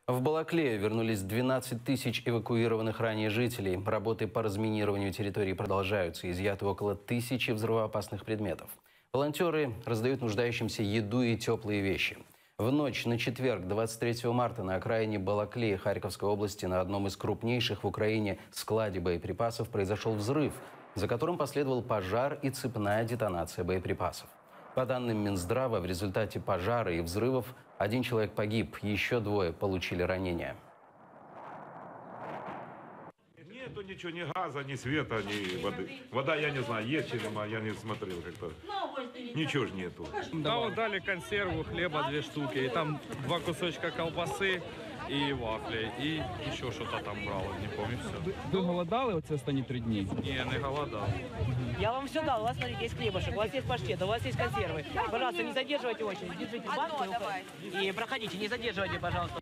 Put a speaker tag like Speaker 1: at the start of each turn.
Speaker 1: В Балаклею вернулись 12 тысяч эвакуированных ранее жителей. Работы по разминированию территории продолжаются. Изъяты около 1000 взрывоопасных предметов. Волонтеры раздают нуждающимся еду и теплые вещи. В ночь на четверг, 23 марта, на окраине Балаклеи Харьковской области на одном из крупнейших в Украине складе боеприпасов произошел взрыв, за которым последовал пожар и цепная детонация боеприпасов. По данным Минздрава, в результате пожара и взрывов 1 человек погиб, еще 2 получили ранения.
Speaker 2: Нету ничего, ни газа, ни света, ни воды. Вода, я не знаю, есть или нема, я не смотрел как-то. Ничего ж нету.
Speaker 3: Да, вот дали консерву, хлеба 2 штуки, и там 2 кусочка колбасы и вафли, и еще что-то там брало, не помню все.
Speaker 4: Ви голодали оці останні 3 дні?
Speaker 3: Не, не голодал.
Speaker 5: Я вам все дал, у вас, смотрите, есть хлебушек, у вас есть паштет, у вас есть консервы. Пожалуйста, не задерживайте очередь, держите банку и проходите, не задерживайте, пожалуйста.